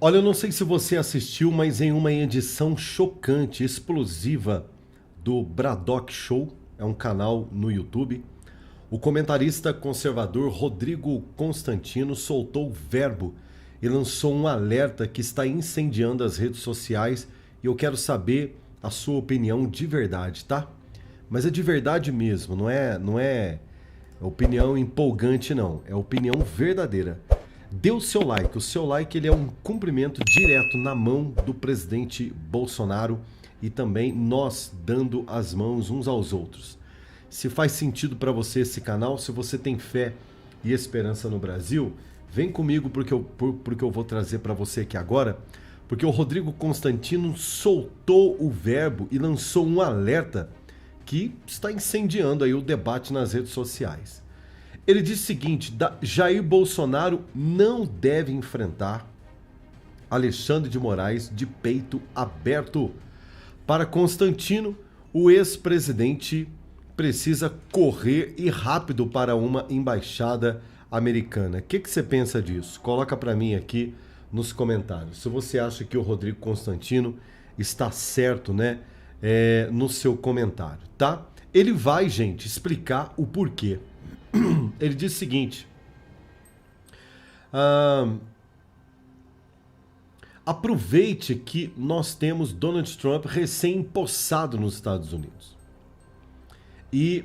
Olha, eu não sei se você assistiu, mas em uma edição chocante, explosiva do Braddock Show, é um canal no YouTube, o comentarista conservador Rodrigo Constantino soltou o verbo e lançou um alerta que está incendiando as redes sociais e eu quero saber a sua opinião de verdade, tá? Mas é de verdade mesmo, não é opinião empolgante não, é opinião verdadeira. Dê o seu like ele é um cumprimento direto na mão do presidente Bolsonaro e também nós dando as mãos uns aos outros. Se faz sentido para você esse canal, se você tem fé e esperança no Brasil, vem comigo porque eu vou trazer para você aqui agora, porque o Rodrigo Constantino soltou o verbo e lançou um alerta que está incendiando aí o debate nas redes sociais. Ele diz o seguinte: Jair Bolsonaro não deve enfrentar Alexandre de Moraes de peito aberto. Para Constantino, o ex-presidente precisa correr e rápido para uma embaixada americana. O que você pensa disso? Coloca para mim aqui nos comentários. Se você acha que o Rodrigo Constantino está certo, né? No seu comentário, tá? Ele vai, gente, explicar o porquê. Ele diz o seguinte: aproveite que nós temos Donald Trump recém-empossado nos Estados Unidos. E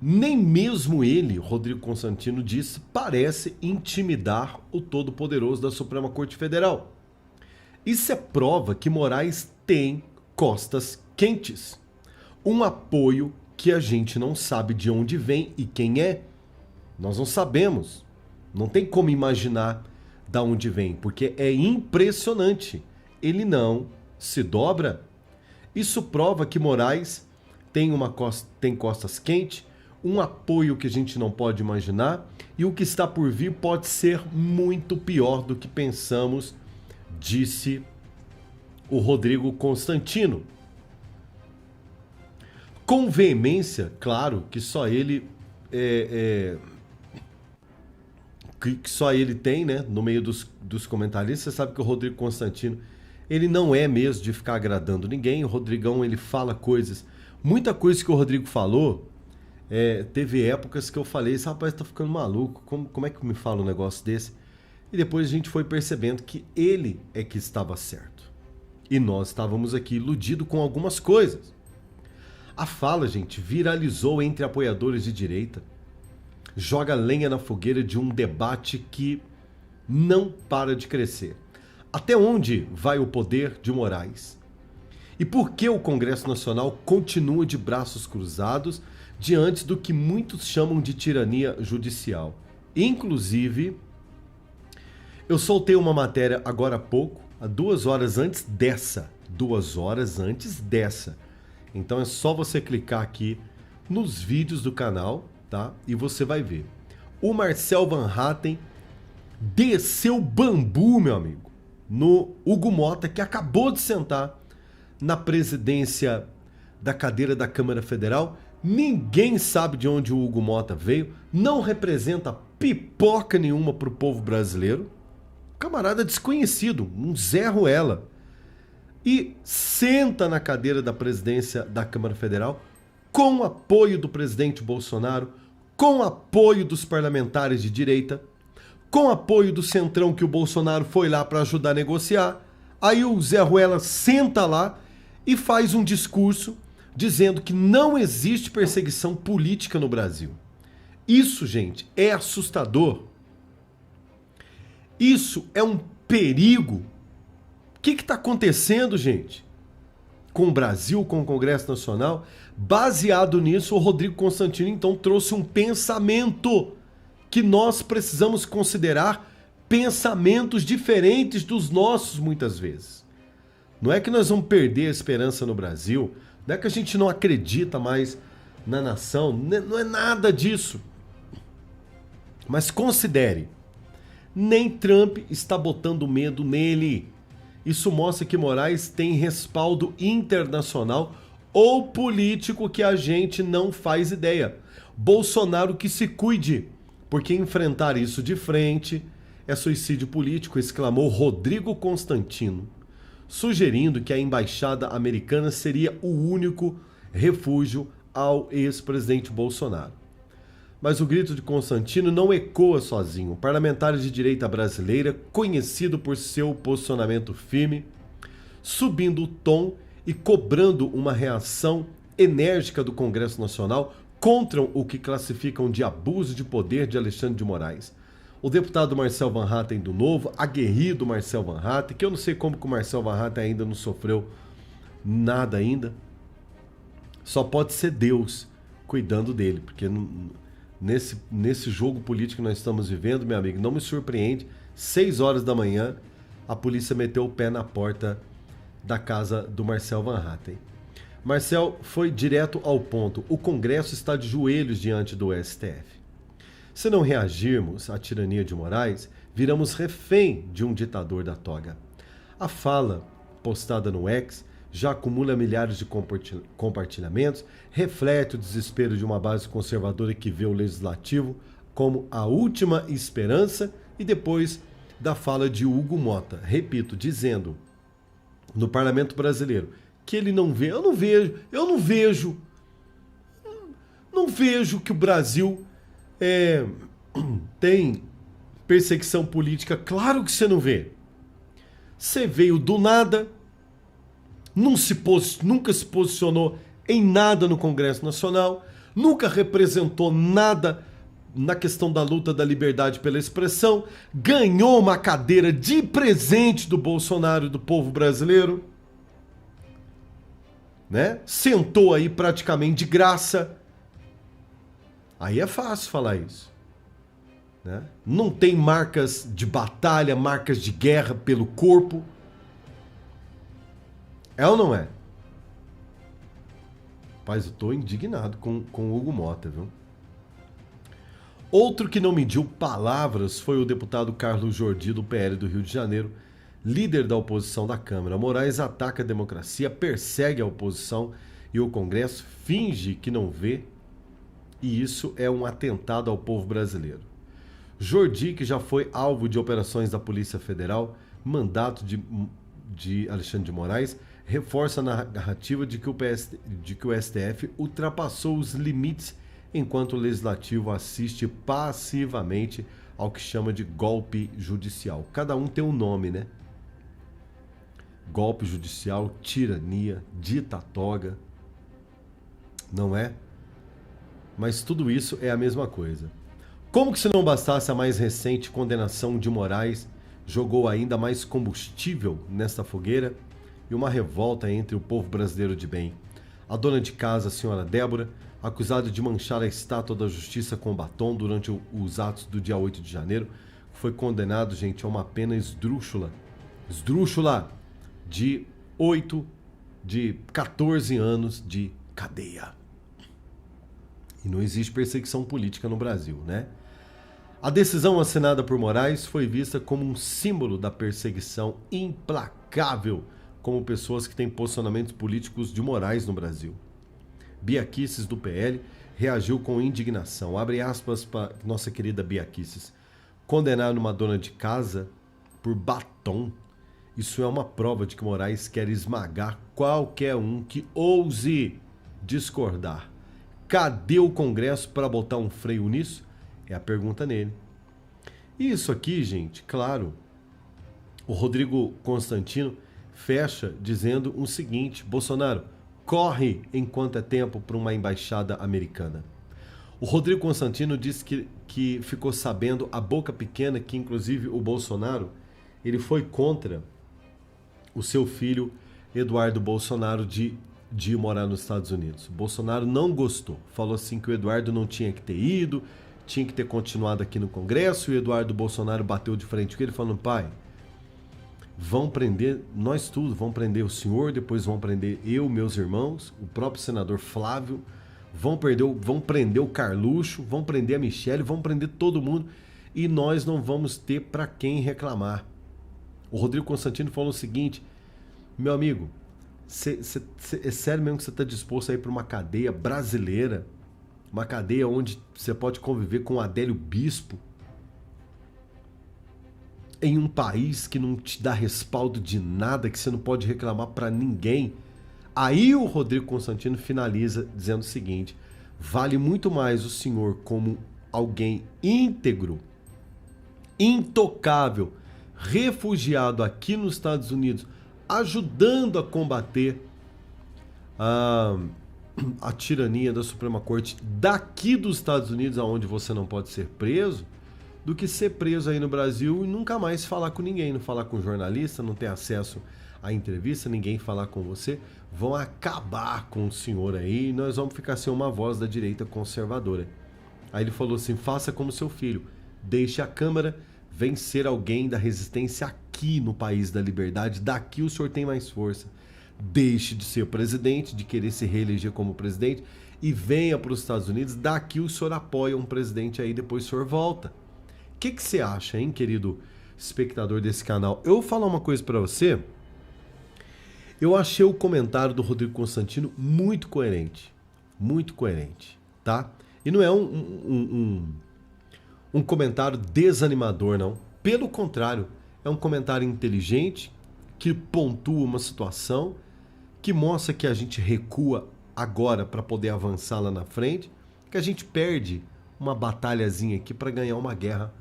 nem mesmo ele, Rodrigo Constantino disse, parece intimidar o todo-poderoso da Suprema Corte Federal. Isso é prova que Moraes tem costas quentes. Um apoio que a gente não sabe de onde vem e quem é. Nós não sabemos. Não tem como imaginar de onde vem, porque é impressionante. Ele não se dobra. Isso prova que Moraes tem costas quentes, um apoio que a gente não pode imaginar, e o que está por vir pode ser muito pior do que pensamos, disse o Rodrigo Constantino. Com veemência, claro, que só ele que só ele tem, né, no meio dos comentaristas. Você sabe que o Rodrigo Constantino, ele não é mesmo de ficar agradando ninguém. O Rodrigão, ele fala coisas, muita coisa que o Rodrigo falou, teve épocas que eu falei, esse rapaz tá ficando maluco, como é que me fala um negócio desse? E depois a gente foi percebendo que ele é que estava certo. E nós estávamos aqui iludidos com algumas coisas. A fala, gente, viralizou entre apoiadores de direita, joga lenha na fogueira de um debate que não para de crescer. Até onde vai o poder de Moraes? E por que o Congresso Nacional continua de braços cruzados diante do que muitos chamam de tirania judicial? Inclusive, eu soltei uma matéria agora há pouco, há 2 horas antes dessa. 2 horas antes dessa. Então é só você clicar aqui nos vídeos do canal, tá? E você vai ver. O Marcel Van Hatten desceu bambu, meu amigo, no Hugo Mota, que acabou de sentar na presidência da cadeira da Câmara Federal. Ninguém sabe de onde o Hugo Mota veio, não representa pipoca nenhuma para o povo brasileiro. Camarada desconhecido, um Zé Ruela. E senta na cadeira da presidência da Câmara Federal com apoio do presidente Bolsonaro, com apoio dos parlamentares de direita, com apoio do Centrão que o Bolsonaro foi lá para ajudar a negociar. Aí o Zé Ruela senta lá e faz um discurso dizendo que não existe perseguição política no Brasil. Isso, gente, é assustador. Isso é um perigo. O que está acontecendo, gente? Com o Brasil, com o Congresso Nacional? Baseado nisso, o Rodrigo Constantino, então, trouxe um pensamento que nós precisamos considerar pensamentos diferentes dos nossos, muitas vezes. Não é que nós vamos perder a esperança no Brasil, não é que a gente não acredita mais na nação, não é nada disso. Mas considere, nem Trump está botando medo nele. Isso mostra que Moraes tem respaldo internacional ou político que a gente não faz ideia. Bolsonaro que se cuide, porque enfrentar isso de frente, é suicídio político, exclamou Rodrigo Constantino, sugerindo que a embaixada americana seria o único refúgio ao ex-presidente Bolsonaro. Mas o grito de Constantino não ecoa sozinho. O parlamentar de direita brasileira, conhecido por seu posicionamento firme, subindo o tom e cobrando uma reação enérgica do Congresso Nacional contra o que classificam de abuso de poder de Alexandre de Moraes. O deputado Marcel Van Hatten do Novo, aguerrido Marcel Van Hatten, que eu não sei como que o Marcel Van Hatten ainda não sofreu nada ainda, só pode ser Deus cuidando dele, porque nesse jogo político que nós estamos vivendo, meu amigo, não me surpreende, 6 horas da manhã, a polícia meteu o pé na porta da casa do Marcel Van Hatten. Marcel foi direto ao ponto. O Congresso está de joelhos diante do STF. Se não reagirmos à tirania de Moraes, viramos refém de um ditador da toga. A fala, postada no X, já acumula milhares de compartilhamentos, reflete o desespero de uma base conservadora que vê o legislativo como a última esperança, e depois da fala de Hugo Mota, repito, dizendo no Parlamento Brasileiro que ele não vê, eu não vejo que o Brasil tem perseguição política. Claro que você não vê. Você veio do nada, nunca se posicionou em nada no Congresso Nacional, nunca representou nada na questão da luta da liberdade pela expressão, ganhou uma cadeira de presente do Bolsonaro e do povo brasileiro, né? Sentou aí praticamente de graça. Aí é fácil falar isso, né? Não tem marcas de batalha, marcas de guerra pelo corpo. É ou não é? Rapaz, eu tô indignado com o Hugo Mota, viu? Outro que não mediu palavras foi o deputado Carlos Jordi, do PL do Rio de Janeiro, líder da oposição da Câmara. Moraes ataca a democracia, persegue a oposição e o Congresso finge que não vê, e isso é um atentado ao povo brasileiro. Jordi, que já foi alvo de operações da Polícia Federal, mandato de Alexandre de Moraes, reforça a narrativa de que o STF ultrapassou os limites enquanto o Legislativo assiste passivamente ao que chama de golpe judicial. Cada um tem um nome, né? Golpe judicial, tirania, ditatoga, não é? Mas tudo isso é a mesma coisa. Como que se não bastasse a mais recente condenação de Moraes, jogou ainda mais combustível nesta fogueira e uma revolta entre o povo brasileiro de bem. A dona de casa, a senhora Débora, acusada de manchar a estátua da justiça com batom durante os atos do dia 8 de janeiro, foi condenado, gente, a uma pena esdrúxula de 14 anos de cadeia. E não existe perseguição política no Brasil, né? A decisão assinada por Moraes foi vista como um símbolo da perseguição implacável como pessoas que têm posicionamentos políticos de Moraes no Brasil. Bia Kicis, do PL, reagiu com indignação. Abre aspas para nossa querida Bia Kicis. Condenar uma dona de casa por batom, isso é uma prova de que Moraes quer esmagar qualquer um que ouse discordar. Cadê o Congresso para botar um freio nisso? É a pergunta nele. E isso aqui, gente, claro, o Rodrigo Constantino fecha dizendo o seguinte: Bolsonaro, corre enquanto é tempo para uma embaixada americana. O Rodrigo Constantino disse que ficou sabendo a boca pequena que, inclusive, o Bolsonaro ele foi contra o seu filho Eduardo Bolsonaro de ir morar nos Estados Unidos. O Bolsonaro não gostou. Falou assim que o Eduardo não tinha que ter ido, tinha que ter continuado aqui no Congresso. E o Eduardo Bolsonaro bateu de frente com ele falando: pai, vão prender nós tudo, vão prender o senhor, depois vão prender eu, meus irmãos, o próprio senador Flávio, vão prender o Carluxo, vão prender a Michelle, vão prender todo mundo e nós não vamos ter para quem reclamar. O Rodrigo Constantino falou o seguinte: meu amigo, é sério mesmo que você está disposto a ir para uma cadeia brasileira, uma cadeia onde você pode conviver com o Adélio Bispo? em um país que não te dá respaldo de nada, que você não pode reclamar para ninguém. Aí o Rodrigo Constantino finaliza dizendo o seguinte: vale muito mais o senhor como alguém íntegro, intocável, refugiado aqui nos Estados Unidos, ajudando a combater a tirania da Suprema Corte daqui dos Estados Unidos, aonde você não pode ser preso, do que ser preso aí no Brasil e nunca mais falar com ninguém, não falar com jornalista, não ter acesso à entrevista, ninguém falar com você. Vão acabar com o senhor aí e nós vamos ficar sem uma voz da direita conservadora. Aí ele falou assim: faça como seu filho, deixe a Câmara, vem ser alguém da resistência aqui no país da liberdade, daqui o senhor tem mais força. Deixe de ser presidente, de querer se reeleger como presidente e venha para os Estados Unidos, daqui o senhor apoia um presidente aí, depois o senhor volta. O que você acha, hein, querido espectador desse canal? Eu vou falar uma coisa para você. Eu achei o comentário do Rodrigo Constantino muito coerente, tá? E não é um comentário desanimador, não. Pelo contrário, é um comentário inteligente, que pontua uma situação, que mostra que a gente recua agora para poder avançar lá na frente, que a gente perde uma batalhazinha aqui para ganhar uma guerra,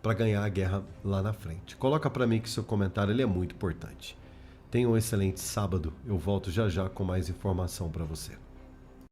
para ganhar a guerra lá na frente. Coloca para mim que seu comentário ele é muito importante. Tenha um excelente sábado. Eu volto já já com mais informação para você.